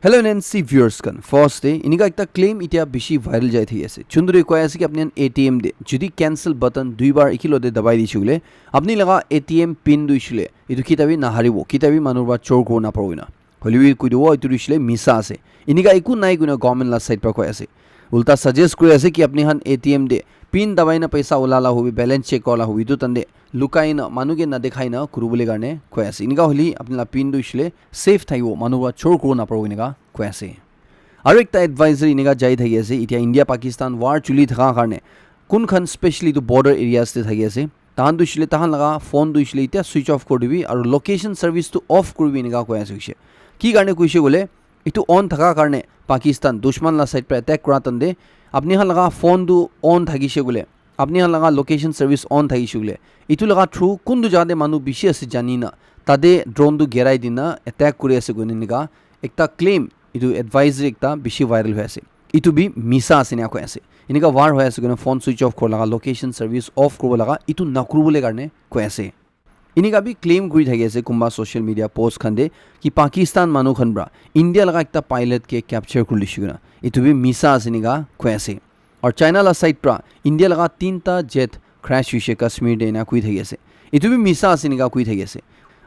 Hello NNC viewers kan first day inika ekta claim itia bishi viral jai thi ase chunduri koi ase ki apni ATM de jodi cancel button dui bar ikilo de dabai dichule apni laga ATM pin duishule itu kitabi na haribo kitabi manurba chor ko na parwina holiwi kuido itu duishule misa ase inika iku nai guna government la side par koi ase ulta suggest koi ase ki apni han ATM de pin dabai na paisa ulala hobi balance check kola hobi tu tande লুকাই না মানুকে না দেখাই না কুরুবলে কাৰণে কৈ আছে ইনিকা হলি আপনা pin দুইছিলে safe থাকিব মানুবা চোৰ কৰো না পাৰো ইনিকা কৈ আছে আৰু একটা এডভাইজাৰি ইনিকা যাই থাকি আছে ইতিয়া ইন্ডিয়া পাকিস্তান ওয়াৰ চুলি থকা কাৰণে কোনখন স্পেশালি টু বৰ্ডাৰ এৰিয়াছ তে থাকি আছে তাহান দুইছিলে তাহান লগা ফোন দুইছিলে ইতিয়া সুইচ অফ কৰি দিবি আৰু লোকেশন সাৰ্ভিস টু অফ কৰিবি ইনিকা কৈ আছে কি কাৰণে কৈছে গলে ইটো অন থকা কাৰণে পাকিস্তান দুশ্মন লা সাইড পৰা এটেক কৰা তন্দে আপনি হান লগা ফোন দু অন থাকিছে গলে আপনি হান লগা লোকেশন সার্ভিস অন থাকিছে গলে ইটো লগা থ্ৰু কোনটো জাদে মানু বিশি আছে জানি না তাদে ড্ৰোন দু গেৰাই দিনা এটেক কৰি আছে গনি নিকা একটা ক্লেম ইটো এডভাইজাৰি একটা বিশি ভাইরাল হৈ আছে ইটো বি মিছা আছে না কৈ আছে ইনিকা ওয়াৰ হৈ আছে গনে ফোন সুইচ অফ কৰ লগা লোকেশন সাৰ্ভিস অফ কৰিব লগা ইটো নকৰুবলে কাৰণে কৈ আছে ইনিকা বি ক্লেম কৰি থাকি আছে কুম্বা সোশ্যাল মিডিয়া পোষ্ট খান্দে কি পাকিস্তান মানু খনব্ৰা ইন্ডিয়া লগা একটা পাইলট কে ক্যাপচাৰ কৰিলিছিল না ইটো বি মিছা আছে নিকা কৈ আছে और चाइना ला साइड प्रा इंडिया लगा 3टा जेट क्रैश हुई कश्मीर दे ना कुई थई আছে इतु भी मिसा আছে निका कुई थई আছে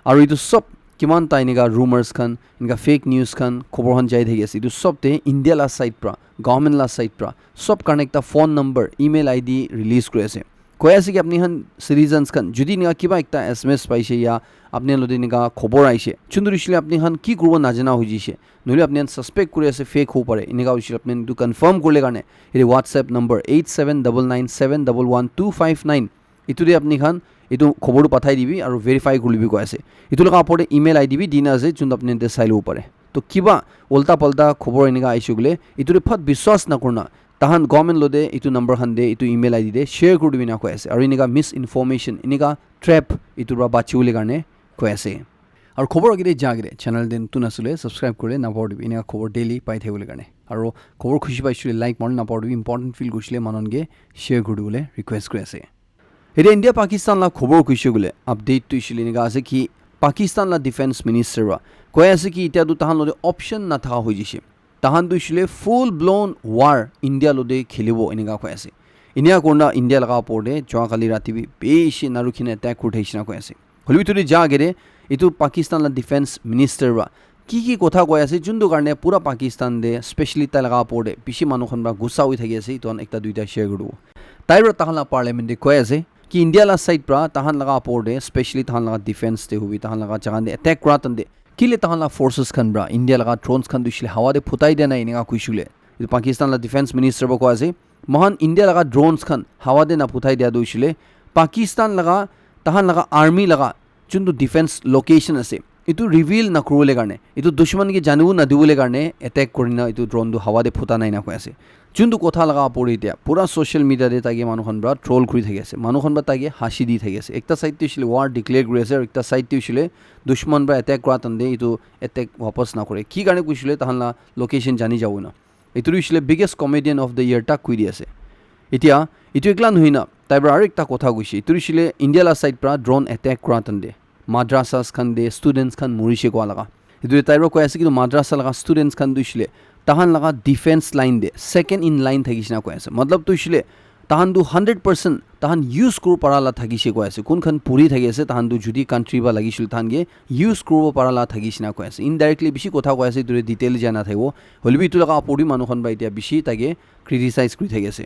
और इतु सब किमान ता इनका रूमर्स खान इनका फेक न्यूज़ खान खबर हन जाय थई আছে इतु सब ते इंडिया ला साइड प्रा गवर्नमेंट ला साइड प्रा सब connect phone number email ID release करे আছে কয় আছে কি আপনি হান সিটিজেন্স খান যদি নিকা কিবা একটা এসএমএস পাইছে ইয়া আপনি লদি নিকা খবর আইছে চুন্দুরিছিলে আপনি হান কি করব না জানা হই জিছে নলি আপনি সাসপেক্ট করে আছে ফেক হো পারে ইনিকা হইছিল আপনি টু কনফার্ম করলে কারণে এই হোয়াটসঅ্যাপ নাম্বার 8799711259 ইতুরে আপনি খান ইতু খবর পাঠাই দিবি আর ভেরিফাই করলিবি কয় আছে ইতু লগা আপরে ইমেল আইডি বি দিনা আছে চুন আপনি তে চাইলো পারে তো কিবা উল্টা পাল্টা খবর ইনিকা আইছে গলে ইতুরে ফট বিশ্বাস না করনা তাহান গভর্নমেন্ট লোদে ইটু নাম্বার হান দে ইটু ইমেল আইডি দে শেয়ার কৰি দিবি না কৈ আছে আৰু ইনিকা মিস ইনফৰমেশন ইনিকা ট্ৰ্যাপ ইটুৰ বাচিবলৈ কাৰণে কৈ আছে আৰু খবৰ আগিৰে জাগিৰে চেনেল দেন তুন আসলে সাবস্ক্ৰাইব কৰি না পঢ়িবি ইনিকা খবৰ ডেইলি পাই থাকিবলৈ কাৰণে আৰু খবৰ খুশি পাইছিলে লাইক মন না পঢ়িবি ইম্পৰ্টেন্ট ফিল কৰিছিলে মাননগে শেয়াৰ কৰি দিবলৈ ৰিকুৱেষ্ট কৰি আছে এতিয়া ইন্ডিয়া পাকিস্তান লা খবৰ খুশি গলে আপডেট তো ইছিলে ইনিকা আছে কি পাকিস্তান লা ডিফেন্স মিনিষ্টাৰ কৈ আছে কি ইতিয়া দু তাহান লদে অপশন না থাকা হৈ জিছে তাহান দুইছিলে ফুল ব্লোন ওয়ার ইন্ডিয়া লোদে খেলিব ইনিকা কৈ আছে ইনিয়া কোনা ইন্ডিয়া লগা পড়ে যোৱাকালি ৰাতি বেছি নাৰুখিনে এটেক উঠাইছিনা কৈ আছে হলিবি তুলি জাগেৰে ইটো পাকিস্তান লা ডিফেন্স মিনিষ্টাৰ কি কথা কৈ আছে যোনটো কাৰণে পুরা পাকিস্তান দে স্পেশালি তা লগা পড়ে বেছি মানুহখন বা গুছা হৈ থাকি আছে ইতন একটা দুইটা শেয়ার কৰো তাইৰ তাহালা পাৰ্লিমেন্টে কৈ আছে কি ইন্ডিয়া লা সাইড পৰা তাহান লগা পড়ে স্পেশালি তাহান লগা ডিফেন্স তে হবি তাহান লগা জাগান দে এটেক কৰা তন্দে কিলে তাহালা ফোর্সেস খান ব্রা ইন্ডিয়া লগা ড্রোনস খান দুইছিলে হাওয়া দে ফুটাই দে নাই নিকা কইছিলে ইটো পাকিস্তান লা ডিফেন্স মিনিষ্টাৰ বক আছে মহান ইন্ডিয়া লগা ড্রোনস খান হাওয়া দে না ফুটাই দিয়া দুইছিলে পাকিস্তান লগা তাহান লগা আর্মি লগা যোনটো ডিফেন্স লোকেশন আছে ইটো রিভিল না করলে কাৰণে ইটো দুশ্মন কি জানিব না দিবলে কাৰণে এটেক কৰি না ইটো ড্রোন দু হাওয়া দে ফুটা নাই না কৈ আছে যোনটো কথা লগা পৰি দিয়া পুৰা সোশ্যাল মিডিয়া দে তাকে মানুহখন ব্ৰা ট্ৰোল কৰি থাকি আছে মানুহখন ব্রা তাকে হাসি দি থাকি আছে একটা সাইড দিছিলে ওয়ার ডিক্লেয়ার কৰি আছে আৰু একটা সাইড দিছিলে দুশ্মন ব্ৰা এটেক কৰা তন্দে ইটো এটেক वापस না কৰে কি কাৰণে কৈছিলে তাহানলা লোকেশন জানি যাও না ইটো দিছিলে biggest comedian of the year টাক কৈ দি আছে এতিয়া ইটো একলা নহয় না তাইব্রা আৰু একটা কথা কৈছে ইটো দিছিলে ইন্ডিয়া লা সাইড পৰা ড্ৰোন এটেক কৰা তন্দে মাদ্ৰাসাস খান দে স্টুডেন্টস খান মৰিছে কোৱা লগা ইটো তাইব্রা কৈ আছে কিন্তু মাদ্রাসা লগা স্টুডেন্টস খান দিছিলে তাহান লগা defence line the second in line থাকিছে না কৈ আছে মতলব তুইছিলে তাহান দু 100% তাহান ইউজ কৰিব পাৰালা থাকিছে কৈ আছে কোনখন পুৰি থাকি আছে তাহান দু যদি কান্ট্ৰি বা লাগিছিল তাহানগে ইউজ কৰিব পাৰালা থাকিছে না কৈ আছে ইনডাইৰেক্টলি বেছি কথা কৈ আছে তুৰে ডিটেইল জানা থাকিব হলিবি ইটো লগা পৰি মানুহখন বা এতিয়া বেছি তাকে ক্ৰিটিসাইজ কৰি থাকি আছে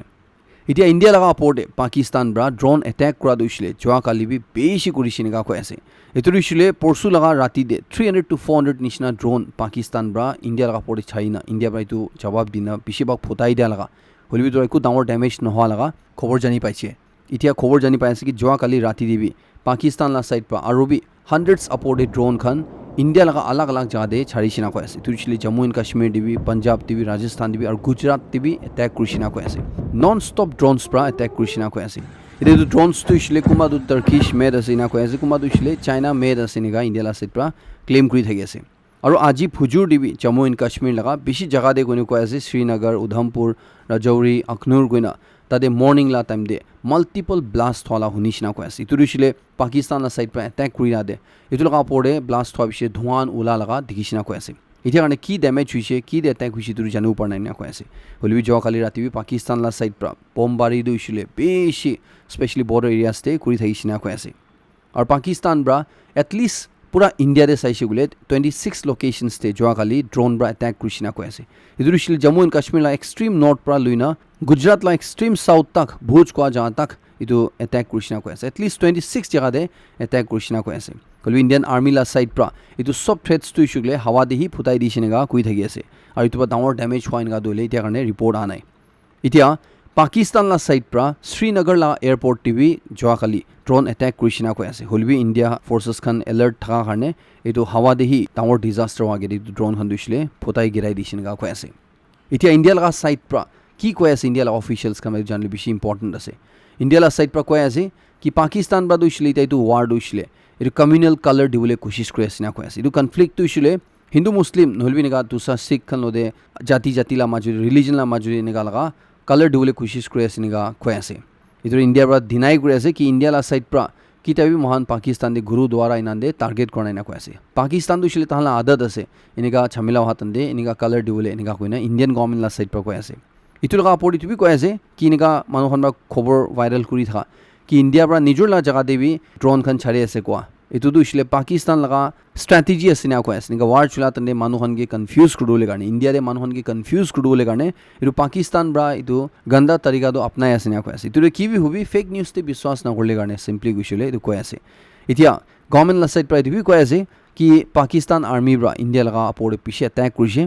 এতিয়া ইন্ডিয়া লগা পৰ্টে পাকিস্তান ব্ৰা ড্ৰোন এটেক কৰা দুইছিলে যোৱাকালি বেছি কৰিছে নিকা কৈ আছে এটো দিছিলে পৰসু লগা ৰাতি দে 300 to 400 নিচিনা ড্ৰোন পাকিস্তান ব্ৰা ইন্ডিয়া লগা পৰ্টে চাইনা ইন্ডিয়া ব্ৰা ইটো জবাব দিনা বেছিভাগ ফুটাই দিয়া লগা হলিবি তো একো ডাঙৰ ড্যামেজ নোহোৱা লগা খবৰ জানি পাইছে এতিয়া খবৰ জানি পাইছে কি যোৱাকালি ৰাতি দিবি পাকিস্তান লা সাইড পৰা আৰু বি হান্ড্ৰেডস আপৰ্টে ড্রোন খান ইন্ডিয়া লগা আলাগ আলাগ জাগা দে ছাড়িছিনা কৈ আছে তুইছিলে জম্মু এন্ড কাশ্মীৰ দিবি পাঞ্জাব দিবি ৰাজস্থান দিবি আৰু গুজৰাট দিবি এটেক কৰিছিনা কৈ আছে নন ষ্টপ ড্ৰোনস পৰা এটেক কৰিছিনা কৈ আছে এতিয়া তো ড্ৰোনস তুইছিলে কুমা দু টাৰ্কিশ মেড আছে না কৈ আছে কুমা তুইছিলে চাইনা মেড আছে নিগা ইন্ডিয়া লা সাইড পৰা ক্লেম কৰি থাকি আছে আৰু আজি ফুজুৰ দিবি জম্মু এন্ড কাশ্মীৰ লগা বেছি জাগা দে কোনে কৈ আছে শ্ৰীনগৰ উধমপুৰ ৰাজৌৰি আখনুৰ কইনা তাতে মৰ্নিং লা টাইম দে মাল্টিপল ব্লাষ্ট হলা শুনিছিনা কৈ আছে ইটো দিছিলে পাকিস্তান লা সাইড পৰা এটেক কৰি না দে ইটো লগা পৰে ব্লাষ্ট হোৱাৰ পিছত ধোঁৱান ওলা লগা দেখিছিনা কৈ আছে এতিয়া কাৰণে কি ডেমেজ হৈছে কি এটেক হৈছে তুমি জানিব পৰা নাই না কৈ আছে হলিবি যোৱাকালি ৰাতি পাকিস্তান লা সাইড পৰা বমবাৰী দিছিলে বেছি স্পেচিয়েলি বৰ্ডাৰ এৰিয়াছতে কৰি থাকিছিনা কৈ আছে আৰু পাকিস্তান পৰা এটলিষ্ট পুৰা ইণ্ডিয়াতে চাইছে বোলে 26 লোকেশ্যনছতে যোৱাকালি ড্ৰোন পৰা এটেক কৰিছিনা কৈ আছে ইটো দিছিলে জম্মু এণ্ড কাশ্মীৰ লা এক্সট্ৰিম নৰ্থ পৰা লৈ না গুজৰাট লা এক্সট্ৰিম সাউথ তক ভুজ কোৱা জাগা তক ইটো এটেক কৰিছিনা কৈ আছে এটলিষ্ট 26 জাগাতে এটেক কৰিছিনা কৈ আছে কলি ইণ্ডিয়ান আৰ্মি লা সাইড পৰা ইটো সব থ্ৰেটছটো ইছুগলে হাৱা দিহি ফুটাই দিছিনেগা কৈ থাকি আছে আৰু ইটো ডাঙৰ ডেমেজ হোৱা এনেকা দলে এতিয়া কাৰণে ৰিপৰ্ট আনাই এতিয়া পাকিস্তান লা সাইড পৰা শ্ৰীনগৰ লা এয়াৰপৰ্ট টিভি যোৱাকালি ড্ৰোন এটেক কৰিছিনা কৈ আছে হলিবি ইণ্ডিয়া ফৰ্চেছ খান এলাৰ্ট থকা কাৰণে এইটো হাৱা দিহি ডাঙৰ ডিজাষ্টাৰ হোৱাগে এইটো ড্ৰোন খান দিছিলে ফুটাই গিৰাই দিছিনেগা কৈ আছে এতিয়া ইণ্ডিয়া লা সাইড পৰা কি কৈ আছে ইণ্ডিয়া লা অফিচিয়েলছ খান জানিলে বেছি ইম্পৰ্টেণ্ট আছে ইণ্ডিয়া লা সাইড পৰা কৈ আছে কি পাকিস্তান পৰা দিছিলে এতিয়া এইটো ৱাৰ দিছিলে এইটো কমিউনেল কালাৰ দিবলৈ কোচিছ কৰি আছে না কৈ আছে এইটো কনফ্লিক্ট দিছিলে হিন্দু মুছলিম নহ'লে এনেকা দুসৰা শিখ খান লদে জাতি লা মাজুৰি ৰিলিজন লা মাজুৰি এনেকা লগা কালাৰ দিবলৈ কোচিছ কৰি আছে এনেকা কৈ আছে এইটো ইণ্ডিয়াৰ পৰা ডিনাই কৰি আছে কি ইণ্ডিয়া লা সাইড পৰা কিতাবি মহান পাকিস্তান দে গুৰুদ্বাৰা ইনান্দে টাৰ্গেট কৰা নাই না কৈ আছে পাকিস্তান দিছিলে তাহলে আদত আছে এনেকা ঝামেলা হাতন দে এনেকা কালাৰ দিবলৈ এনেকা কৈ না ইণ্ডিয়ান গভৰ্ণমেণ্ট লা সাইড পৰা কৈ আছে ইটো লগা আপৰি তুমি কৈ আছে কি এনেকা মানুহখন বা খবৰ ভাইৰেল কৰি থকা কি ইণ্ডিয়াৰ পৰা নিজৰ লা জাগা দেবি ড্ৰোন খান ছাড়ি আছে কোৱা এইটো দিছিলে পাকিস্তান লগা ষ্ট্ৰেটেজি আছে না কৈ আছে এনেকা ৱাৰ চলা তন্দে মানুহখনকে কনফিউজ কৰিবলৈ কাৰণে ইণ্ডিয়াৰে মানুহখনকে কনফিউজ কৰিবলৈ কাৰণে এইটো পাকিস্তান পৰা এইটো গন্দা তৰিকাটো আপনাই আছে না কৈ আছে এইটো কি বি হবি ফেক নিউজতে বিশ্বাস নকৰিলে কাৰণে চিম্পলি গৈছিলে এইটো কৈ আছে এতিয়া গভৰ্ণমেণ্ট লা সাইড পৰা এইটো কৈ আছে কি পাকিস্তান আৰ্মি পৰা ইণ্ডিয়া লগা আপৰে পিছে এটেক কৰিছে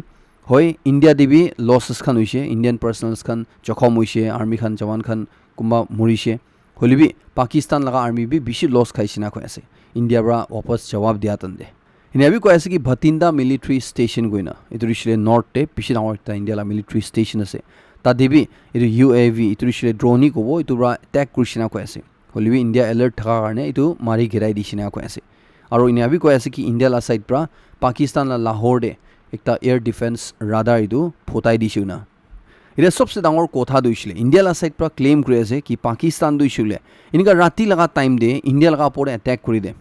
হয় ইণ্ডিয়া দেবি লছেছ খান হৈছে ইণ্ডিয়ান পাৰ্চনেলছ খান জখম হৈছে আৰ্মি খান জৱান খান কোনোবা মৰিছে হলিবি পাকিস্তান লগা আৰ্মি বি বেছি লছ খাইছে না কৈ আছে ইণ্ডিয়াৰ পৰা ৱাপছ জবাব দিয়া তন্দে এনেবি কৈ আছে কি ভতিন্দা মিলিটাৰী ষ্টেচন গৈ না এইটো দিছিলে নৰ্থতে পিছে ডাঙৰ এটা ইণ্ডিয়া লা মিলিটাৰী ষ্টেচন আছে তাত দেবি এইটো UAV এইটো দিছিলে ড্ৰোনি ক'ব এইটো পৰা এটেক কৰিছে না কৈ আছে হলিবি ইণ্ডিয়া এলাৰ্ট থকাৰ কাৰণে এইটো মাৰি ঘেৰাই দিছে না কৈ আছে আৰু এনেবি কৈ আছে কি ইণ্ডিয়া লা সাইড পৰা পাকিস্তান লা লাহোৰ দে একটা এয়াৰ ডিফেন্স ৰাডাৰ এইটো ফুটাই দিছিল না এটা সবচে ডাঙৰ কথা দিছিলে ইণ্ডিয়া লা সাইড পৰা ক্লেইম কৰি আছে কি পাকিস্তান দিছিলে এনেকা ৰাতি লগা টাইম দে ইণ্ডিয়া লগা ওপৰত এটেক কৰি দে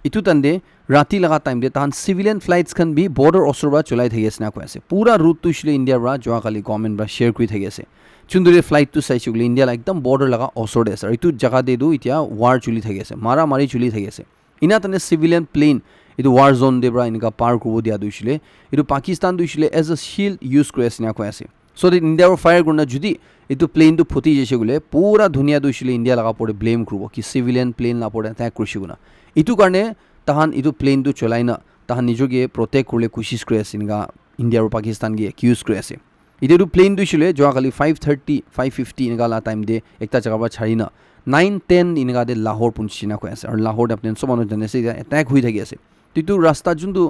ইটো তন্দে ৰাতি লগা টাইম দে তাহান চিভিলিয়ান ফ্লাইটছ খান বি বৰ্ডাৰ ওচৰৰ পৰা চলাই থাকি আছে না কৈ আছে পুৰা ৰুটটো দিছিলে ইণ্ডিয়াৰ পৰা যোৱাকালি গভৰ্ণমেণ্ট পৰা শ্বেয়াৰ কৰি থাকি আছে যোনদৰে ফ্লাইটটো চাইছোঁ বোলে ইণ্ডিয়া একদম বৰ্ডাৰ লগা ওচৰতে আছে আৰু এইটো জেগা দেদো এতিয়া ৱাৰ চলি থাকি আছে মাৰি চলি থাকি আছে ইনা তনে চিভিলিয়ান প্লেইন এইটো ৱাৰ জোন দে পৰা এনেকা পাৰ কৰিব দিয়া দিছিলে এইটো পাকিস্তান দিছিলে এজ এ শিল্ড ইউজ কৰি আছে না কৈ আছে চ' দেট ইণ্ডিয়াৰ ফায়াৰ কৰোঁ না যদি এইটো প্লেইনটো ফুটি যাইছে বোলে পুৰা ধুনীয়া দিছিলে ইণ্ডিয়া লগা পৰে ব্লেম কৰিব কি চিভিলিয়ান প্লেইন লাপৰে এটেক কৰিছে না এইটো কাৰণে তাহান এইটো প্লেইনটো চলাই না তাহান নিজকে প্ৰটেক্ট কৰিলে কোচিছ কৰি আছে এনেকা ইণ্ডিয়া আৰু পাকিস্তান গিয়ে একিউজ কৰি আছে এতিয়াতো প্লেইন দিছিলে যোৱাকালি 5:30 5:50 এনেকা লা টাইম দে একটা জেগাৰ পৰা ছাড়ি না 9:10 এনেকা দে লাহোৰ পুঞ্চি না কৈ আছে আৰু লাহোৰত আপুনি চব মানুহ জানে আছে এটেক হৈ থাকি আছে এইটো ৰাস্তা যোনটো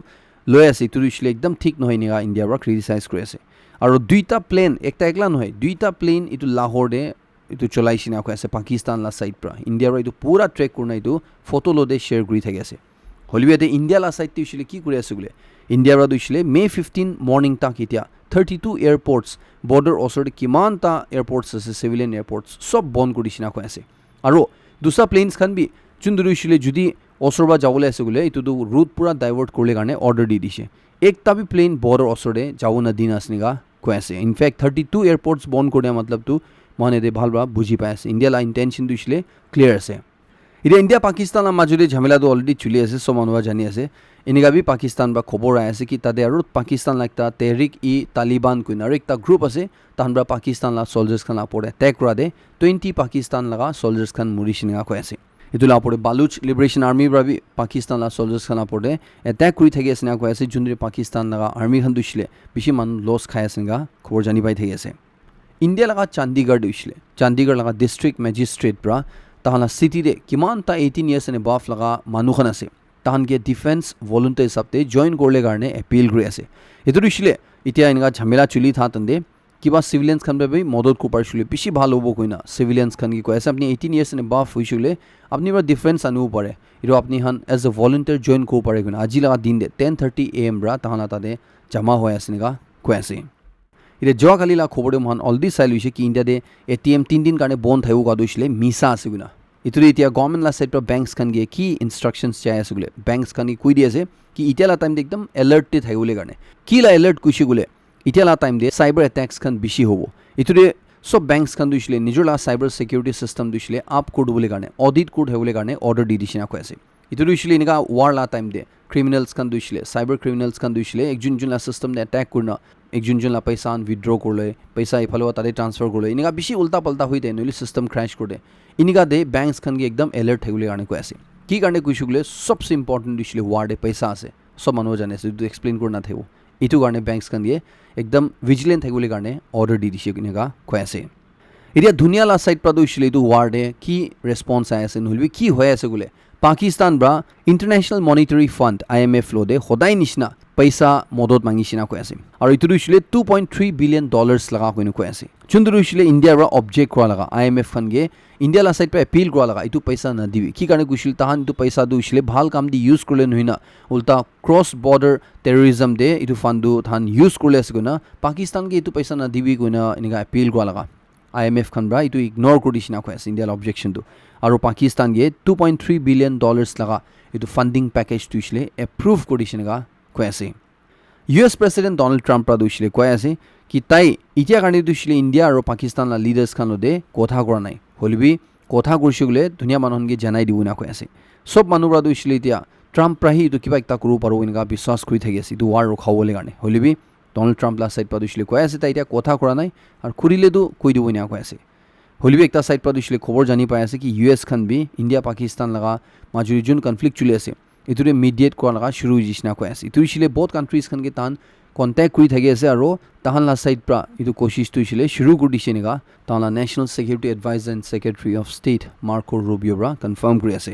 লৈ আছে এইটো দিছিলে একদম ঠিক নহয় এনেকা ইণ্ডিয়াৰ পৰা ক্ৰিটিচাইজ কৰি আছে আৰু দুইটা প্লেন একটা একলা নহয় দুইটা প্লেন এইটো লাহোৰ দে এইটো চলাইছে না কৈ আছে পাকিস্তান লা সাইড পৰা ইণ্ডিয়াৰ পৰা এইটো পুৰা ট্ৰেক কৰি না এইটো ফটো লদে শ্বেয়াৰ কৰি থাকি আছে হলিবিয়াতে ইণ্ডিয়া লা সাইড দিছিলে কি কৰি আছে বোলে ইণ্ডিয়াৰ পৰা দিছিলে May 15 মৰ্নিং তাক এতিয়া 32 এয়াৰপৰ্টছ বৰ্ডাৰ ওচৰতে কিমানটা এয়াৰপৰ্টছ আছে চিভিলিয়ান এয়াৰপৰ্টছ সব বন্ধ কৰি দিছে না কৈ আছে আৰু দুসৰা প্লেনছ খান বি যোন দিছিলে যদি ওচৰৰ পৰা যাবলৈ আছে বোলে এইটো ৰুট পুৰা ডাইভাৰ্ট কৰিলে কাৰণে অৰ্ডাৰ দি দিছে একটা বি প্লেন বৰ্ডাৰ ওচৰতে যাব না দিন আসনেগা কৈ আছে ইনফেক্ট 32 এয়াৰপৰ্টছ বন্ধ কৰি দিয়া মতলবটো মানে দে ভাল বুজি পাই আছে ইণ্ডিয়া লা ইণ্টেনশ্যন দিছিলে ক্লিয়াৰ আছে এতিয়া ইণ্ডিয়া পাকিস্তানৰ মাজতে ঝামেলাটো অলৰেডি চলি আছে সব মানুহ জানি আছে এনেকা বি পাকিস্তান বা খবৰ আই আছে কি তাতে আৰু পাকিস্তান লাগতা তেহৰিক ই তালিবান কইন আৰু একটা গ্ৰুপ আছে তাহান পৰা পাকিস্তান লা সোলজাৰ্ছ খান আপৰে এটেক কৰা দে 20 পাকিস্তান লগা সোলজাৰ্ছ খান মৰিছিনা কৈ আছে এইটো লাপৰে বালুচ লিবাৰেশ্যন আৰ্মি পৰা বি পাকিস্তান লা সোলজাৰ্ছ খান আপৰে এটেক কৰি থাকি আছে না কৈ আছে যোনদৰে পাকিস্তান লগা আৰ্মি খান দিছিলে বেছি মানুহ লছ খাই আছে না খবৰ জানি পাই থাকি আছে ইণ্ডিয়া লগা চণ্ডীগড় দিছিলে চণ্ডীগড় লগা ডিষ্ট্ৰিক্ট মেজিষ্ট্ৰেট পৰা তাহানা সিটিৰে কিমানটা 18 ইয়াৰ্ছ এনে বাফ লগা মানুহখন আছে তাহানকে ডিফেন্স ভলুণ্টিয়াৰ হিচাপে জইন কৰিলে কাৰণে এপিল কৰি আছে এইটো দিছিলে এতিয়া এনেকা ঝামেলা চলি থাকতে কিবা চিভিলিয়ানছ খান বাবে মদত কৰিব পাৰিছিলে বেছি ভাল হ'ব কৈ না চিভিলিয়ানছ খান কি কৈ আছে আপুনি 18 ইয়াৰ্ছ এনে বাফ হৈছিলে আপুনি এবাৰ ডিফেন্স আনিব পাৰে এইটো আপুনি হান এজ এ ভলুণ্টিয়াৰ জইন কৰিব পাৰে কৈ না আজি লগা দিন দে 10:30 AM পৰা তাহানা তাতে জমা হৈ আছে এনেকা কৈ আছে এতিয়া যোৱাকালি লা খবৰটো মহান অলৰেডি চাই লৈছে কি ইণ্ডিয়াতে ATM 3 দিন কাৰণে বন্ধ থাকিব কোৱা হৈছিলে মিছা আছে গুণা ইটোৰে এতিয়া গভৰ্ণমেণ্ট লা সাইডৰ বেংকছ খান গিয়ে কি ইনষ্ট্ৰাকশনছ চাই আছে গুলে বেংকছ খান কৈ দি আছে কি এতিয়া লা টাইম একদম এলাৰ্টে থাকিবলৈ কাৰণে কি লা এলাৰ্ট কৈছে গুলে এতিয়া লা টাইম দে সাইবাৰ এটেক্স খান বেছি হ'ব ইটোৰে সব বেংকছ খান দিছিলে নিজৰ লা সাইবাৰ সিকিউৰিটি সিস্টেম দিছিলে আপ কৰি দিবলৈ কাৰণে অডিট কৰি থাকিবলৈ কাৰণে অৰ্ডাৰ দি দিছে না কৈ আছে ইটো দিছিলে এনেকা ৱাৰ লা টাইম দে ক্ৰিমিনেলছ খান দিছিলে সাইবাৰ ক্ৰিমিনেলছ খান দিছিলে একজন লা সিস্টেম দে এটেক কৰনা একজন লা পইচা উইথড্ৰ কৰলে পইচা ইফালে তাতে ট্ৰান্সফাৰ কৰলে এনেকা বেছি উল্টা পাল্টা হৈ যায় নহলে সিস্টেম ক্ৰাশ কৰে এনেকা দে বেংকছ খান কি একদম এলাৰ্ট থাকিবলৈ কাৰণে কৈ আছে কি কাৰণে কৈছোঁ গুলে সবচে ইম্পৰ্টেণ্ট দিছিলে ৱাৰ্ডে পইচা আছে সব মানুহ জানে আছে এইটো এক্সপ্লেইন কৰি নাথাকিব এইটো কাৰণে বেংকছ খান দিয়ে একদম ভিজিলেণ্ট থাকিবলৈ কাৰণে অৰ্ডাৰ দি দিছে এনেকা কৈ আছে এতিয়া ধুনীয়া লা সাইড পৰা দিছিলে এইটো ৱাৰ্ডে কি ৰেছপন্স আই আছে নহ'লে কি হৈ আছে বোলে Pakistan bra international monetary fund IMF লোদে সদায় নিচিনা পইচা মদত মাঙিছে না কৈ আছে আৰু এইটো দিছিলে $2.3 বিলিয়ন লগা কৈনো কৈ আছে যোনটো দিছিলে ইণ্ডিয়াৰ পৰা অবজেক্ট কৰা লগা IMF খানগে ইণ্ডিয়া লা সাইড পৰা এপিল কৰা লগা এইটো পইচা নাদিবি কি কাৰণে কৈছিল তাহান এইটো পইচা দিছিলে ভাল কাম দি ইউজ কৰিলে নহয় না উল্টা ক্ৰছ বৰ্ডাৰ টেৰৰিজম দে এইটো ফাণ্ডটো তাহান ইউজ কৰিলে আছে কৈনা পাকিস্তানকে এইটো পইচা নাদিবি কৈনা এনেকা এপিল কৰা লগা IMF খান ব্ৰা এইটো ইগন'ৰ কৰি দিছে না কৈ আছে ইণ্ডিয়াৰ অবজেকশ্যনটো আৰু পাকিস্তান গিয়ে $2.3 বিলিয়ন লগা এইটো ফাণ্ডিং পেকেজ দিছিলে এপ্ৰুভ কৰি দিছে এনেকা কৈ আছে US প্ৰেছিডেণ্ট ডনাল্ড ট্ৰাম্পৰা দিছিলে কৈ আছে কি তাই এতিয়া কাৰণে দিছিলে ইণ্ডিয়া আৰু পাকিস্তান লিডাৰ্ছ খানতে কথা কৰা নাই হলিবি কথা কৰিছে বোলে ধুনীয়া মানুহকে জনাই দিব না কৈ আছে সব মানুহৰা দিছিলে এতিয়া ট্ৰাম্প ৰাহি এইটো কিবা এটা কৰিব পাৰোঁ এনেকা বিশ্বাস কৰি থাকি আছে এইটো ৱাৰ ৰখাবলৈ কাৰণে হলিবি ডনাল্ড ট্ৰাম্প লা সাইড পৰা দিছিলে কৈ আছে তাই এতিয়া কথা কৰা নাই আৰু কৰিলেতো কৈ দিব না কৈ আছে হলিবি একটা সাইড পৰা দিছিলে খবৰ জানি পাই আছে কি US খান বি ইণ্ডিয়া পাকিস্তান লগা মাজুৰি যোন কনফ্লিক্ট চলি আছে এইটোৰে মিডিয়েট কৰা লগা শুৰু হৈ দিছে না কৈ আছে এইটো দিছিলে বহুত কাণ্ট্ৰিজ খানকে তাহান কণ্টেক্ট কৰি থাকি আছে আৰু তাহান লা সাইড পৰা এইটো কোচিছটো দিছিলে শুৰু কৰি দিছে এনেকা তাহান লা national security adviser and secretary of state Marco Rubio' পৰা কনফাৰ্ম কৰি আছে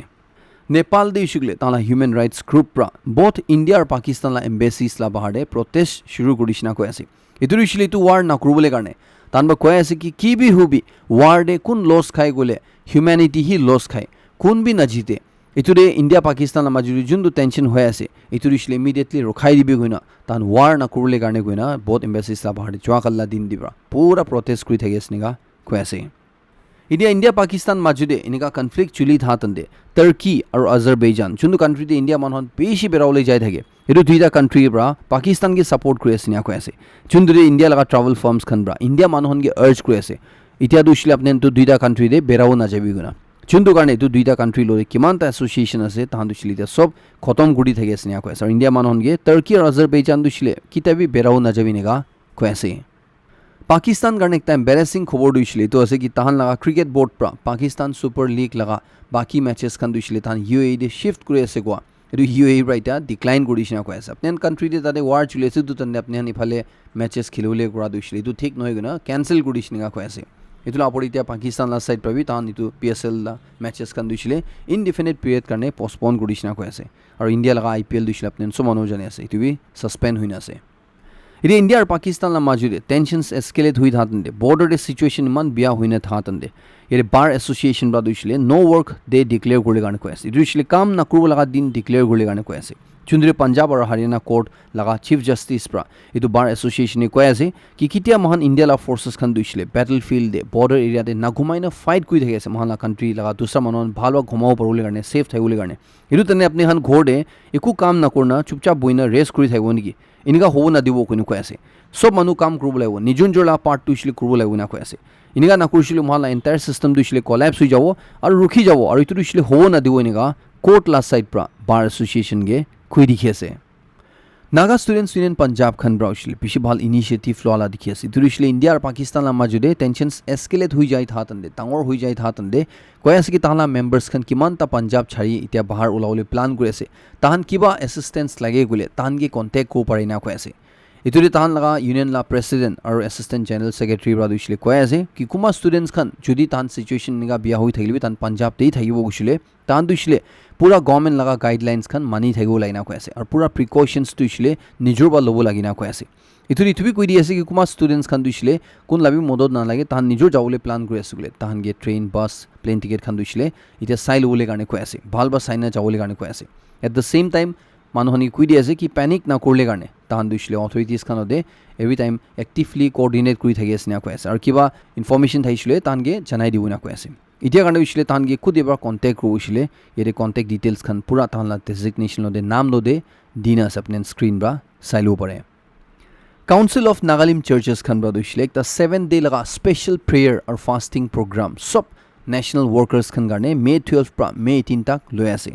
নেপাল দিছিলে তাহান লা হিউমেন ৰাইটছ গ্ৰুপ পৰা বহুত ইণ্ডিয়া আৰু পাকিস্তান লা এম্বেচিজ লা বাহাৰে প্ৰটেষ্ট শুৰু কৰি দিছে না কৈ আছে এইটো দিছিলে এইটো ৱাৰ নকৰিবলৈ কাৰণে তাহান বা কৈ আছে কি বি হুবি ৱাৰ্ডে কোন লছ খাই গ'লে হিউমেনিটি হি লছ খায় কোন বি নাজিতে এইটোৰে ইণ্ডিয়া পাকিস্তান মাজুৰি যোনটো টেনশ্যন হৈ আছে এইটো দিছিলে ইমিডিয়েটলি ৰখাই দিবি গৈ না তাহান ৱাৰ নকৰিলে কাৰণে গৈ না বহুত এম্বেচিজ লা বাহাৰে যোৱাকাল্লা দিন দিবা পুৰা প্ৰটেষ্ট কৰি থাকি আছে এনেকা কৈ আছে এতিয়া ইণ্ডিয়া পাকিস্তান মাজুদে এনেকা কনফ্লিক্ট চলি থাকতে টাৰ্কি আৰু আজাৰবাইজান যোনটো কাণ্ট্ৰিতে ইণ্ডিয়া মানুহত বেছি বেৰাবলৈ যাই থাকে এইটো দুইটা কাণ্ট্ৰিৰ পৰা পাকিস্তানকে ছাপৰ্ট কৰি আছে কৈ আছে যোনটোৰে ইণ্ডিয়া লগা ট্ৰাভেল ফাৰ্মছ খান পৰা ইণ্ডিয়া মানুহনকে আৰ্জ কৰি আছে এতিয়া দিছিলে আপুনি দুইটা কাণ্ট্ৰিৰে বেৰাও নাযাবি গুণা যোনটো কাৰণে এইটো দুইটা কাণ্ট্ৰি লৈ কিমানটা এছ'চিয়েশ্যন আছে তাহান দিছিলে এতিয়া চব খতম কৰি থাকি আছে কৈ আছে আৰু ইণ্ডিয়া মানুহনকে টাৰ্কি আৰু আজাৰবাইজান দিছিলে কিতাবি বেৰাও নাযাবি নেকা কৈ আছে পাকিস্তান কাৰণে একটা এম্বাৰেছিং খবৰ দিছিলে এইটো আছে কি তাহান লগা ক্ৰিকেট বৰ্ড পৰা পাকিস্তান ছুপাৰ লীগ লগা বাকী মেচেছ খান দিছিলে তাহান UAE দে শিফ্ট কৰি আছে কোৱা এইটো UAE পৰা এতিয়া ডিক্লাইন কৰিছে কৈ আছে আপুনি কাণ্ট্ৰিতে তাতে ৱাৰ চলি আছে তো তাতে আপুনি ইফালে মেচেছ খেলিবলৈ কৰা দিছিলে এইটো ঠিক নহয় না কেনচেল কৰিছে কৈ আছে এইটো আপৰি এতিয়া পাকিস্তান লা সাইড পাবি তাহান এইটো PSL লা মেচেছ খান দিছিলে ইনডিফিনিট পিৰিয়ড কাৰণে পষ্টপন কৰিছে কৈ আছে আৰু ইণ্ডিয়া লগা IPL দিছিলে আপুনি চব মানুহ জানি আছে এইটো বি ছাছপেণ্ড হৈ আছে এতিয়া ইণ্ডিয়া আৰু পাকিস্তান লা মাজুৰে টেনশ্যনছ এস্কেলেট হৈ থাকতে বৰ্ডাৰ চিটুৱেশ্যন ইমান বেয়া হৈ নাথাকতে ইয়াৰে বাৰ এছ'চিয়েশ্যন পৰা দিছিলে ন' ৱৰ্ক ডে ডিক্লেয়াৰ কৰিলে কাৰণে কৈ আছে এইটো দিছিলে কাম নকৰিব লগা দিন ডিক্লেয়াৰ কৰিলে কাৰণে কৈ আছে যোনদৰে পাঞ্জাৱ আৰু হাৰিয়ানা কোৰ্ট লগা চিফ জাষ্টিছ পৰা এইটো বাৰ এছ'চিয়েশ্যনে কৈ আছে কি কেতিয়া মহান ইণ্ডিয়া লা ফৰ্চেছ খান দিছিলে বেটেল ফিল্ডে বৰ্ডাৰ এৰিয়াতে নাঘুমাই ফাইট কৰি থাকি আছে মহান লা কাণ্ট্ৰি লগা দুসৰা মানুহ ভাল ঘুমাব পাৰিবলৈ কাৰণে ছেফ থাকিবলৈ কাৰণে এইটো তেনে আপুনি এখন ঘৰতে একো কাম নকৰ না চুপচাপ বহি না ৰেষ্ট কৰি থাকিব নেকি এনেকুৱা হ'ব নাদিব কোনো কৈ আছে চব মানুহ কাম কৰিব লাগিব নিজৰ নিজৰ লা পাৰ্ট দিছিলে কৰিব লাগিব না কৈ আছে এনেকুৱা নকৰিছিলোঁ মহান লা এণ্টায়াৰ ছিষ্টেম দিছিলে কলেপ্স হৈ যাব আৰু ৰখি যাব আৰু এইটো দিছিলে হ'ব নাদিব এনেকুৱা কোৰ্ট লা ছাইড পৰা বাৰ এছ'চিয়েশ্যনকে কৈ দেখি আছে নাগা ষ্টুডেণ্টছ ইউনিয়ন পাঞ্জাব খান পৰা হৈছিলে বেছি ভাল ইনিচিয়েটিভ লোৱা দেখি আছে এইটো দিছিলে ইণ্ডিয়া আৰু পাকিস্তান লা মাজুদে টেনশ্যনছ এস্কেলেট হৈ যায় থাকতে ডাঙৰ হৈ যায় থাকতে কৈ আছে কি তাহান মেম্বাৰ্ছ খান কিমানটা পাঞ্জাব ছাড়ি এতিয়া বাহাৰ ওলাবলৈ প্লান কৰি আছে তাহান কিবা এছিষ্টেঞ্চ লাগে গ'লে তাহানকে কণ্টেক্ট কৰিব পাৰি না কৈ আছে এইটোৰে তাহান লগা ইউনিয়ন লা প্ৰেছিডেণ্ট আৰু এছিষ্টেণ্ট জেনেৰেল ছেক্ৰেটাৰী পৰা দিছিলে কৈ আছে কি কোনোবা ষ্টুডেণ্টছ খান যদি তাহান চিটুৱেশ্যন এনেকুৱা বিয়া হৈ থাকিলে তাহান পাঞ্জাবতেই থাকিব গৈছিলে তাহান দিছিলে পুৰা গভৰ্ণমেণ্ট লগা গাইডলাইনছ খান মানি থাকিব লাগে না কৈ আছে আৰু পুৰা প্ৰিকশ্যনছ দিছিলে নিজৰ পৰা ল'ব লাগে না কৈ আছে এইটো ইটোবি কৈ দি আছে কি কোনোবা ষ্টুডেণ্টছ খান দিছিলে কোন লাবি মদত নালাগে তাহান নিজৰ যাবলৈ প্লান কৰি আছে বোলে তাহানকে ট্ৰেইন বাছ প্লেন টিকেট খান দিছিলে এতিয়া চাই ল'বলৈ কাৰণে কৈ আছে ভাল বা চাই না যাবলৈ কাৰণে কৈ আছে এট দ্য ছেইম টাইম মানুহখিনি কৈ দি আছে কি পেনিক নকৰিলে কাৰণে তাহান দুইছিলে অথৰিটিজ খানতে এভৰি টাইম এক্টিভলি কোঅৰ্ডিনেট কৰি থাকি আছে না কৈ আছে আৰু কিবা ইনফৰমেশ্যন থাকিছিলে তাহানকে জনাই দিব না কৈ আছে এতিয়া কাৰণে হৈছিলে তাহানকে খুদ এবাৰ কণ্টেক্ট কৰিছিলে ইয়াতে কণ্টেক্ট ডিটেইলছ খান পুৰা তাহানলা ডেজিগনেশ্যন লদে নাম লদে দিন আছে আপুনি স্ক্ৰীন বা চাই ল'ব পাৰে কাউন্সিল অফ নাগালিম চাৰ্চেছ খান বা হৈছিলে একটা 7 ডে লগা স্পেচিয়েল প্ৰেয়াৰ আৰু ফাষ্টিং প্ৰগ্ৰাম সব নেশ্যনেল ৱৰ্কাৰ্ছ খান কাৰণে মে 12 পৰা মে 18 তাক লৈ আছে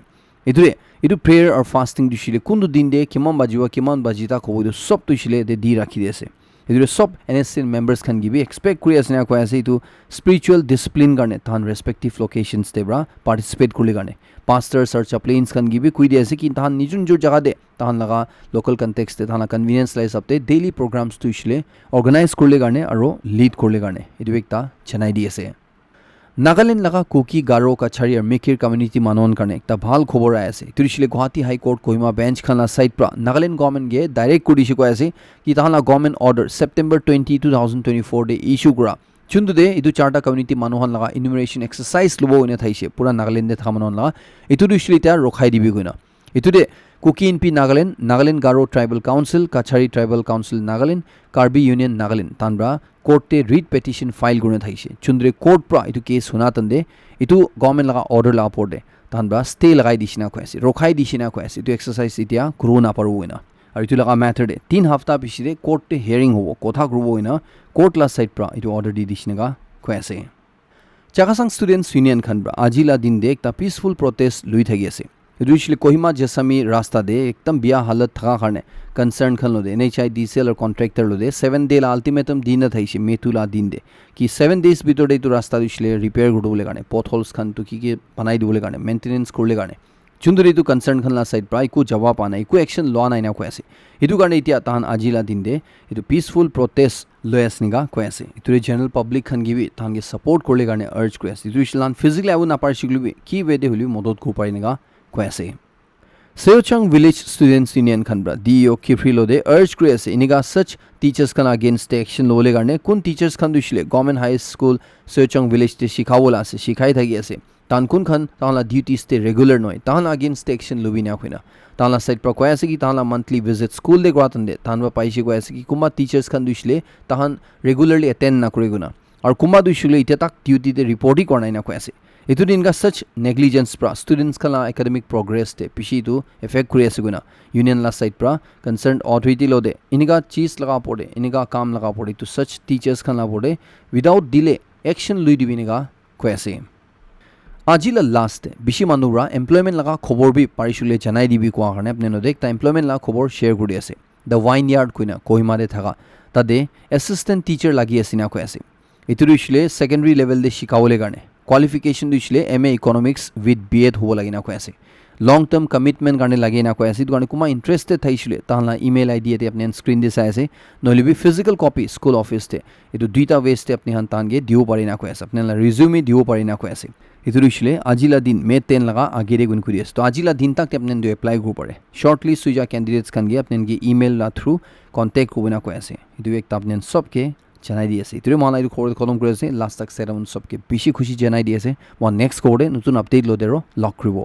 এইটো প্ৰেয়াৰ আৰু ফাষ্টিং দিছিলে কোনটো দিন দে কিমান বাজি তাক হ'ব এইটো সব দিছিলে দি ৰাখি দি আছে এইটো সব NSC মেম্বাৰ্ছ খান গিবি এক্সপেক্ট কৰি আছে না কৈ আছে এইটো স্পিৰিচুৱেল ডিসিপ্লিন কাৰণে তাহান ৰেসপেক্টিভ লোকেশ্যনছ দে পৰা পাৰ্টিচিপেট কৰিলে কাৰণে পাষ্টাৰ্ছ আৰু চাপ্লেইনছ খান গিবি কৈ দি আছে কি তাহান নিজৰ জাগা দে তাহান লগা লোকেল কনটেক্সট দে তাহান কনভিনিয়েন্স লাই হিচাপতে ডেইলি প্ৰগ্ৰামছ দিছিলে অৰ্গেনাইজ কৰিলে কাৰণে আৰু লিড কৰিলে কাৰণে এইটো একটা জনাই দি আছে নাগালেণ্ড লগা কুকি গাৰো কাছাৰী আৰু মিকিৰ কমিউনিটি মানুহৰ কাৰণে একটা ভাল খবৰ আই আছে তুৰিছিলে গুৱাহাটী হাইকোৰ্ট কহিমা বেঞ্চ খানা সাইড পৰা নাগালেণ্ড গভৰ্ণমেণ্ট গে ডাইৰেক্ট কৰি দিছে কৈ আছে কি তাহালা গভৰ্ণমেণ্ট অৰ্ডাৰ সেপ্টেম্বৰ 20 2024 দে ইস্যু কৰা চুন্দু দে এইটো চাৰটা কমিউনিটি মানুহৰ লগা ইনুমেৰেশ্যন এক্সাৰসাইজ ল'ব ইনে থাইছে পুৰা নাগালেণ্ডে থকা মানুহৰ লগা এইটো দিছিলে এতিয়া ৰখাই দিবি গইনা এইটো the Kuki Inpi Nagaland Garo tribal council Kachari tribal council Nagaland Karbi union Nagaland তানব্ৰা কোর্টে রিট পেটিশন ফাইল করে থাইছে চুন্দ্রে কোর্ট প্রা এইটো কেস শুনাতন্দে এইটো গভর্নমেন্ট লগা অর্ডার লাগা পড়ে তাহান বা স্টে লাগাই দিছি না কৈ আছে ৰখাই দিছি না কৈ আছে এইটো এক্সাৰসাইজ এতিয়া কৰিব নাপাৰব না আৰু এইটো লগা মেথড 3 হপ্তা পিছৰে কোৰ্টে হিয়াৰিং হ'ব কথা কৰিব না কোৰ্ট লা সাইড প্ৰা এইটো অর্ডার দি দিছি না কৈ আছে চাকাসাং স্টুডেন্টস ইউনিয়ন খান আজিলা দিন দে একটা পিসফুল প্রটেস্ট লুই থাকি আছে এইটো কোহিমা জেসামি রাস্তা দে একদম বিয়া হালত থাকা কাৰণে কনসার্ন খান লদে NHI DCL और कॉन्ट्रैक्टर लदे 7 डे ला अल्टीमेटम दिन थाइसे मेतुला दिन दे कि 7 डेज ভিতরে এইটো রাস্তা দিছিলে রিপেয়ার করবলে কাৰণে পথহোলস খান তো কি বানাই দিবলে কাৰণে মেইনটেনেন্স কৰলে কাৰণে চুন্দুরি তো কনসার্ন খান লা সাইড প্রায় কো জবাব আনা ইকো অ্যাকশন ল নাই না কৈ আছে এইটো কাৰণে এতিয়া তাহান আজিলা দিন দে এইটো পিসফুল প্রটেস্ট লৈ আসনিগা কৈ আছে এইটো জেনারেল পাব্লিক খান গিবি তাহানকে সাপোর্ট করলে কাৰণে আর্জ কৈ আছে এইটো ইছলান ফিজিক্যালি আবু না পারছিলবি কি বেদে হলি মদত কো পারিনিগা কৈ আছে Seochang Village Students Union Khanbra DO Kifri lode urge kuri ase iniga such teachers kan against action lole garne kun teachers khan dushile government high school Seochang Village te shikhawola ase shikhai thagi ase tan kun khan tahala duties te regular noi tahala against action lobina khoina tahala side pra koi ase ki tahala monthly visit school de gratande tanwa paise koi ase ki kuma teachers khan dushile tahan regularly attend na kore guna aur kuma dushile ita tak duty te report hi kornai na koi ase এইটো দিনকা সচ negligence প্ৰা students খালা academic প্ৰগ্ৰেস তে পিছিটো effect কৰি আছে গুনা union লা side প্ৰা concern authority লদে ইনিকা চিজ লগা পড়ে ইনিকা কাম লগা পড়ে তো সচ টিচার্স খালা পড়ে উইদাউট ডিলে অ্যাকশন লৈ দিবিনিকা কৈ আছে আজিলা লাস্ট বেছি মানুহৰা এমপ্লয়মেন্ট লগা খবৰ বি পাৰিছিলে জনাই দিবি কোৱা কাৰণে আপুনি নদে একটা এমপ্লয়মেন্ট লগা খবৰ শেয়াৰ কৰি আছে দ্য ওয়াইন ইয়াৰ্ড কইনা কোহিমাৰে থাকা তাতে এসিস্ট্যান্ট টিচার লাগি আছে না কৈ আছে এইটো দিছিলে সেকেন্ডারি লেভেল দে শিকাবলে কাৰণে qualification দিছিলে MA Economics with B.Ed হ'ব লাগি না কৈ আছে লং টার্ম কমিটমেন্ট কাৰণে লাগি না কৈ আছে এইটো কাৰণে কুমা ইন্টারেস্টেড থাইছিলে তাহলা ইমেইল আইডি এতে আপনি স্ক্রিন দি চাই আছে নহলে বি ফিজিক্যাল কপি স্কুল অফিস তে এইটো দুইটা ওয়েস্টে আপনি হান তানগে দিও পাৰি না কৈ আছে আপনি ৰিজিউমি দিও পাৰি না কৈ আছে এইটো দিছিলে আজিলা দিন মে 10 লগা আগেৰে গুণ কৰি আছে তো আজিলা দিন তাক আপনি দিও এপ্লাই কৰিব পাৰে শৰ্টলি সুজা ক্যান্ডিডেটস খানগে আপনি ইমেইল লা থ্ৰু কন্টাক্ট কৰিব না কৈ আছে এইটো একটা আপনি সবকে জনাই দি আছে এইটোৰে মই এইটো খবৰ খতম কৰি আছে লাষ্ট তাক সেৰাউন সবকে বেছি খুশি জনাই দি আছে মই নেক্সট কোডে নতুন আপডেট লদেৰ লক কৰিব